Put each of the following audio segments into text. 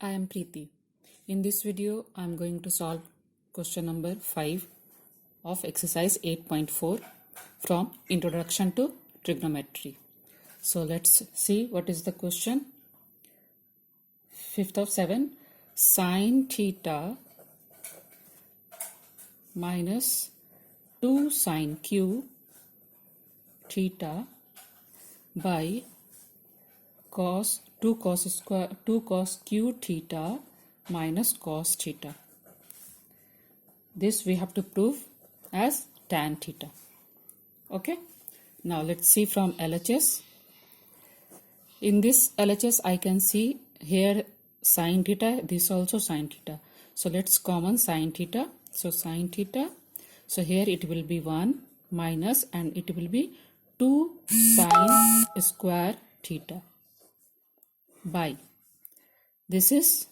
I am Preeti. In this video, I am going to solve question number 5 of exercise 8.4 from Introduction to Trigonometry. So let's see what is the question. 5th of 7, sine theta minus 2 sine q theta by cos 2 cos q theta minus cos theta. This we have to prove as tan theta. Okay. Now let's see from LHS. In this LHS I can see here sine theta, this also sine theta. So let's common sine theta. So sine theta. So here it will be 1 minus and it will be 2 sine square theta by this is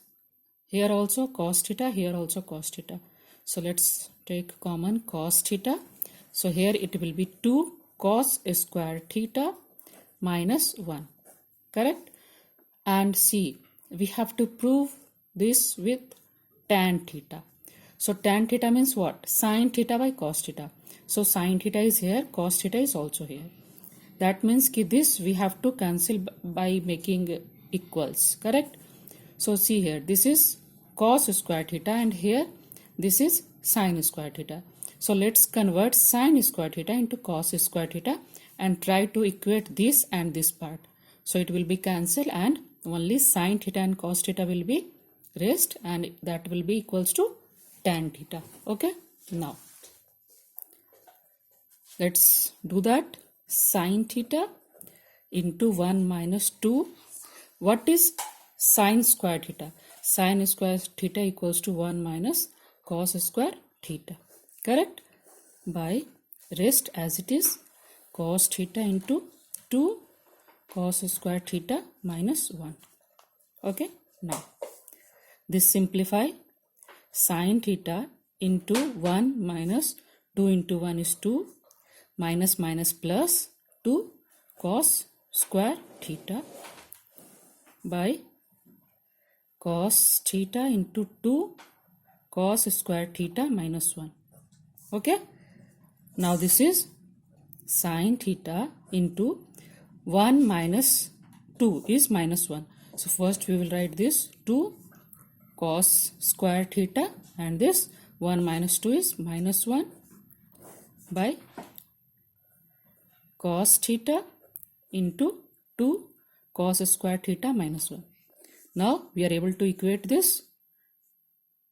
here also cos theta, here also cos theta. So let's take common cos theta. So here it will be 2 cos square theta minus 1. Correct? And see, we have to prove this with tan theta. So tan theta means what? Sin theta by cos theta. So sin theta is here, cos theta is also here. That means ki this we have to cancel by making equals. Correct? So see here, this is cos square theta and here this is sin square theta. So let's convert sin square theta into cos square theta and try to equate this and this part. So it will be cancelled and only sin theta and cos theta will be raised and that will be equals to tan theta. Okay. Now let's do that. Sin theta into 1 minus 2. What is sin square theta? Sin square theta equals to 1 minus cos square theta. Correct? By rest as it is cos theta into 2 cos square theta minus 1. Okay? Now, this simplify. Sin theta into 1 minus 2 into 1 is 2 minus minus plus 2 cos square theta by cos theta into 2 cos square theta minus 1. Okay. Now this is sin theta into 1 minus 2 is minus 1. So first we will write this 2 cos square theta and this 1 minus 2 is minus 1 by cos theta into 2 cos square theta minus 1. Now we are able to equate this,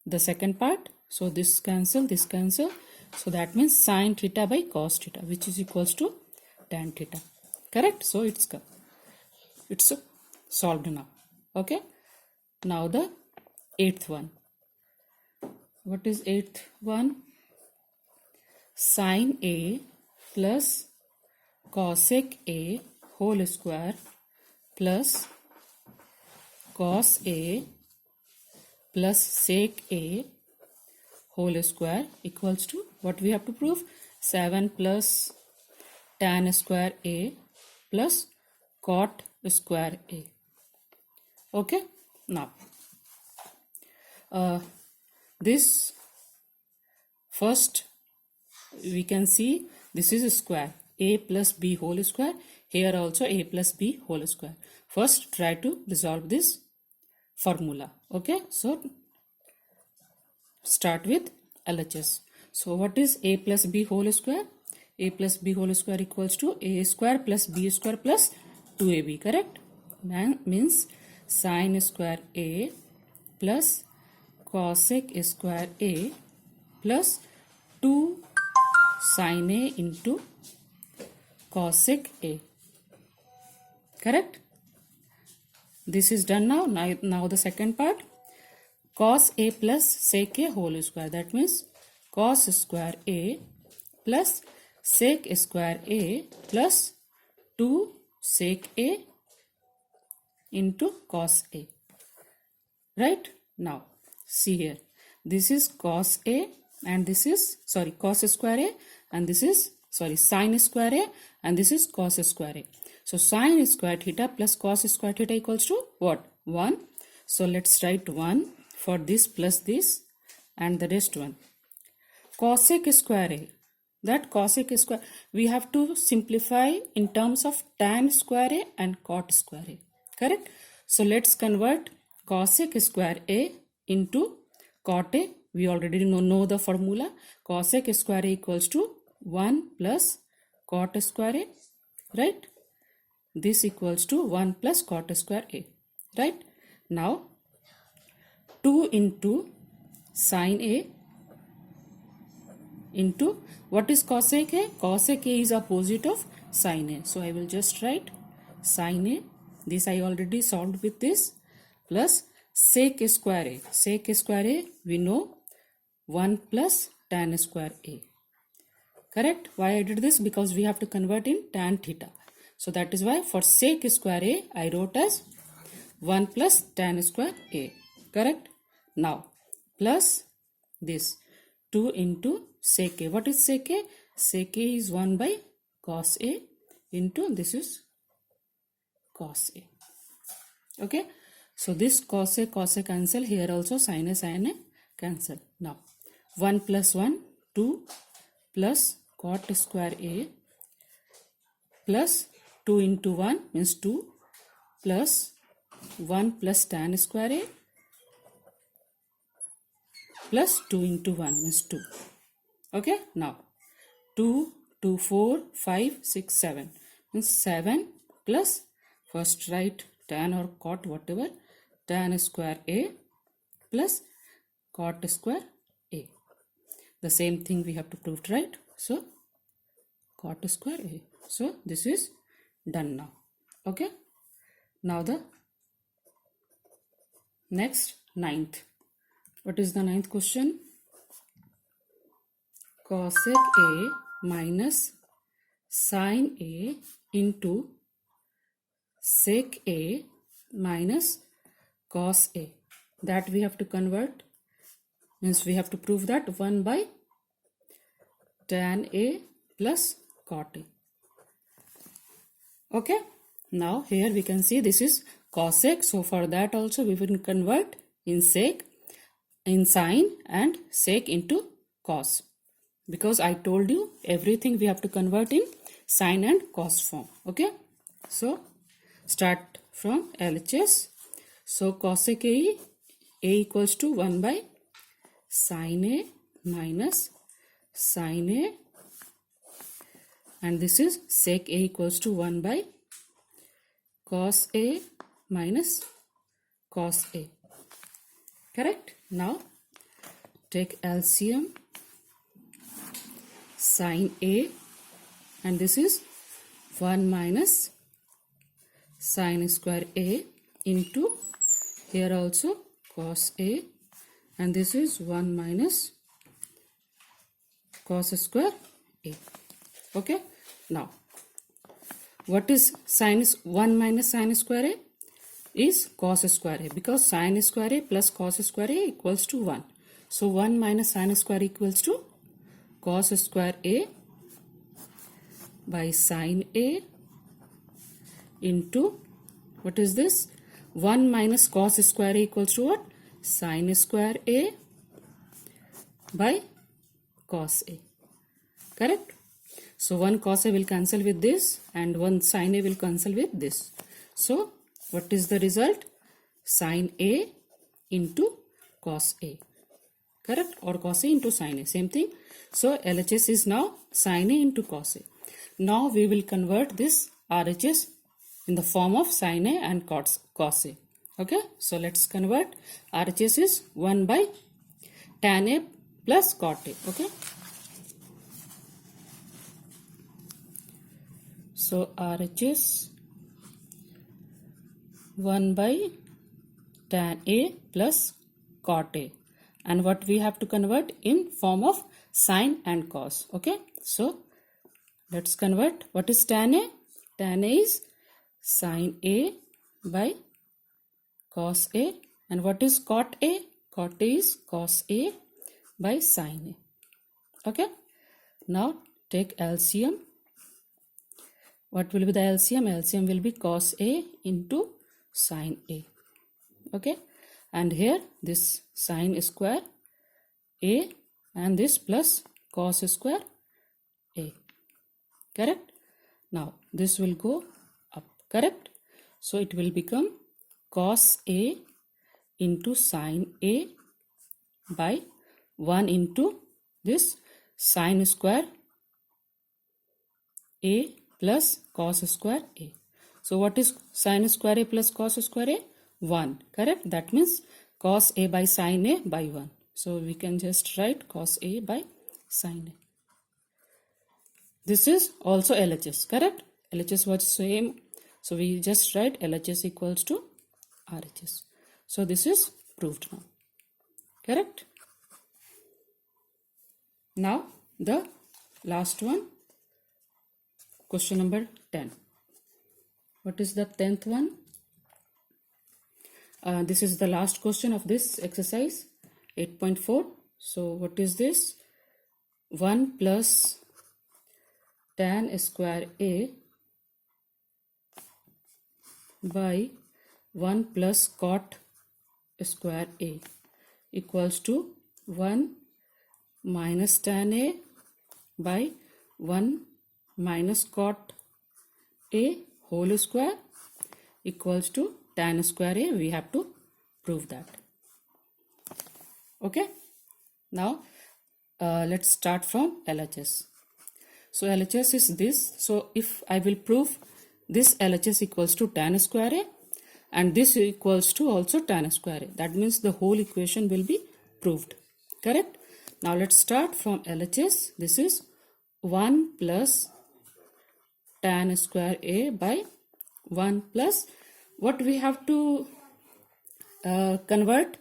the second part. So this cancel, this cancel. So that means sin theta by cos theta, which is equals to tan theta. Correct? So it's solved now. Okay. Now the 8th one. What is 8th one? Sin A plus cosec A whole square plus cos A plus sec A whole square equals to what we have to prove? 7 plus tan square A plus cot square A. Okay. Now this first we can see this is a square, a plus b whole square. Here also a plus b whole square. First try to resolve this formula. Okay. So start with LHS. So what is a plus b whole square? A plus b whole square equals to a square plus b square plus 2ab. Correct? That means sin square a plus cosec square a plus 2 sin a into cosec a. Correct? This is done now. Now the second part. Cos a plus sec a whole square. That means cos square a plus sec square a plus 2 sec a into cos a. Right? Now see here. This is cos a and this is cos square a and this is sin square a and this is cos square a. So sin square theta plus cos square theta equals to what? 1. So let's write 1 for this plus this and the rest 1. Cosec square A. That cosec square, we have to simplify in terms of tan square A and cot square A. Correct? So let's convert cosec square A into cot A. We already know the formula. Cosec square A equals to 1 plus cot square A. Right? This equals to 1 plus cot square A. Right? Now 2 into sin A into what is cosec A? Cosec A is opposite of sin A. So I will just write sin A. This I already solved with this plus sec square A. Sec square A we know 1 plus tan square A. Correct? Why I did this? Because we have to convert in tan theta. So that is why for sec square A I wrote as 1 plus tan square A. Correct? Now plus this 2 into sec A. What is sec A? Sec A is 1 by cos A into this is cos A. Okay. So this cos A cancel. Here also sin A cancel. Now 1 plus 1 2 plus cot square A plus 2 into 1 means 2 plus 1 plus tan square A plus 2 into 1 means 2. Okay, now 2, 2, 4, 5, 6, 7 means 7 plus first write tan or cot whatever tan square A plus cot square A. The same thing we have to prove, right? So cot square A. So this is done now. Okay. Now the next ninth. What is the ninth question? Cosec A minus sin A into sec A minus cos A. That we have to convert. Means we have to prove that 1 by tan A plus cot A. Okay. Now here we can see this is cosec. So for that also we will convert in sec, in sin and sec into cos. Because I told you everything we have to convert in sin and cos form. Okay. So start from LHS. So cosec A equals to 1 by sin A minus sin A, and this is sec A equals to 1 by cos A minus cos A. Correct? Now take LCM. Sin A, and this is 1 minus sin square A into here also cos A, and this is 1 minus cos square A. Okay. Now what is sin 1 minus sin square A? Is cos square A, because sin square A plus cos square A equals to 1. So 1 minus sin square equals to cos square A by sin A into what is this? 1 minus cos square A equals to what? Sin square A by cos A. Correct? So 1 cos A will cancel with this and 1 sin A will cancel with this. So what is the result? Sin A into cos A. Correct? Or cos A into sin A. Same thing. So LHS is now sin A into cos A. Now we will convert this RHS in the form of sin A and cos A. Okay. So let's convert. RHS is 1 by tan A plus cot A. Okay. So RHS 1 by tan A plus cot A. And what we have to convert in form of sin and cos. Okay. So let's convert. What is tan A? Tan A is sin A by cos A. And what is cot A? Cot A is cos A by sin A. Okay. Now take LCM. What will be the LCM? LCM will be cos A into sin A. Okay. and here this sine square a and this plus cos square a. Correct? Now this will go up. Correct? So it will become cos a into sine a by 1 into this sine square a plus cos square a. So what is sine square a plus cos square a? 1. Correct? That means cos a by sine a by 1. So we can just write cos a by sine a. This is also LHS. Correct? LHS was same. So we just write LHS equals to RHS. So this is proved now. Correct? Now the last one. Question number 10. What is the 10th one? This is the last question of this exercise 8.4. So what is this? 1 plus tan square a by 1 plus cot square a equals to 1 minus tan a by 1 minus cot a whole square equals to tan square a. We have to prove that. Okay. Now let's start from LHS. So LHS is this. So if I will prove this LHS equals to tan square a and this equals to also tan square a, that means the whole equation will be proved. Correct? Now let's start from LHS. This is 1 plus tan square a by 1 plus what we have to convert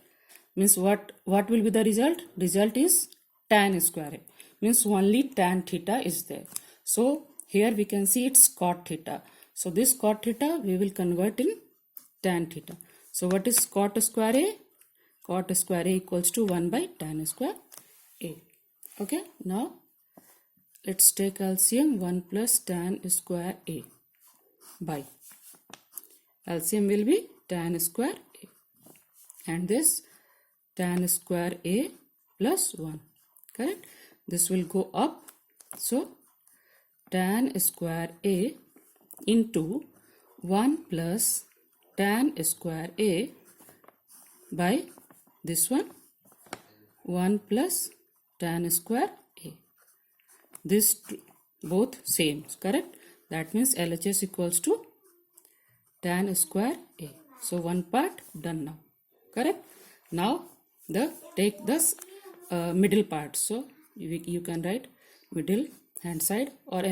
means what will be the result? Result is tan square a means only tan theta is there. So here we can see it's cot theta. So this cot theta we will convert in tan theta. So what is cot square a? Cot square a equals to 1 by tan square a. Okay. Now let's take LCM. 1 plus tan square a by LCM will be tan square a and this tan square a plus 1. Correct? This will go up. So tan square a into 1 plus tan square a by this one 1 plus tan square a. This both same. Correct? That means LHS equals to tan square a. So one part done now. Correct? Now take this middle part. So you can write middle hand side or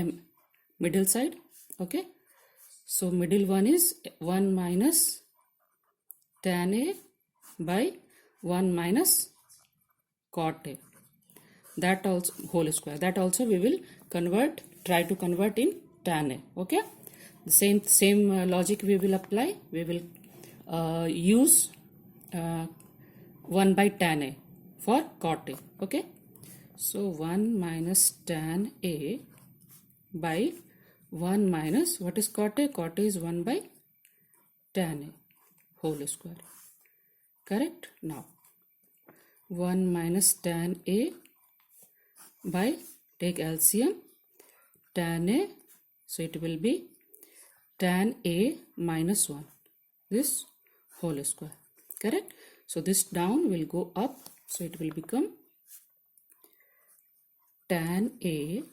middle side. Okay. So middle one is 1 minus tan a by 1 minus cot a. That also whole square. That also we will try to convert in tan a. Okay. The same logic we will apply. We will use 1 by tan a for cot a. Okay. So 1 minus tan a by 1 minus what is cot a? Cot a is 1 by tan a whole square. Correct? Now 1 minus tan a by take LCM tan a. So it will be tan a minus 1 this whole square. Correct? So this down will go up. So it will become tan a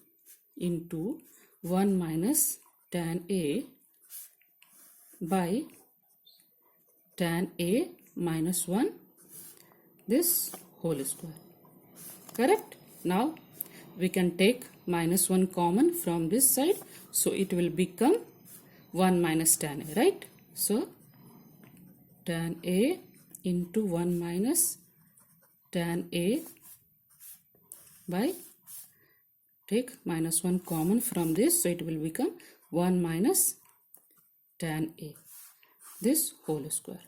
into 1 minus tan a by tan a minus 1 this whole square. Correct? Now we can take minus 1 common from this side. So it will become 1 minus tan a, right? So tan a into 1 minus tan a by take minus 1 common from this. So it will become 1 minus tan a this whole square.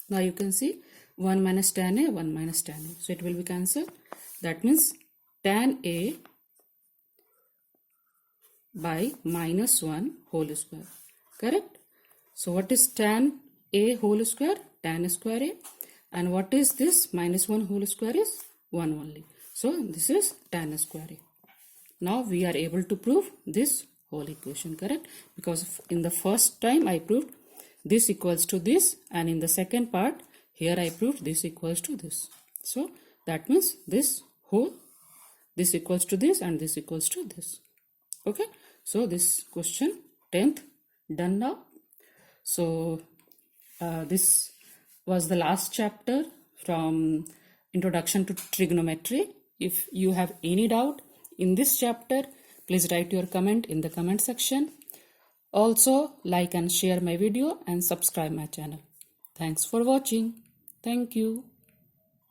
Now you can see 1 minus tan a, 1 minus tan a. So it will be cancelled. That means tan a by minus 1 whole square. Correct? So what is tan a whole square? Tan square a And what is this? Minus 1 whole square is 1 only. So this is tan square A. Now we are able to prove this whole equation, correct? Because in the first time I proved this equals to this, and in the second part here I proved this equals to this. So that means this whole, this equals to this and this equals to this. Okay, so this question 10th done now. So this was the last chapter from Introduction to Trigonometry. If you have any doubt in this chapter, please write your comment in the comment section. Also, like and share my video and subscribe my channel. Thanks for watching. Thank you.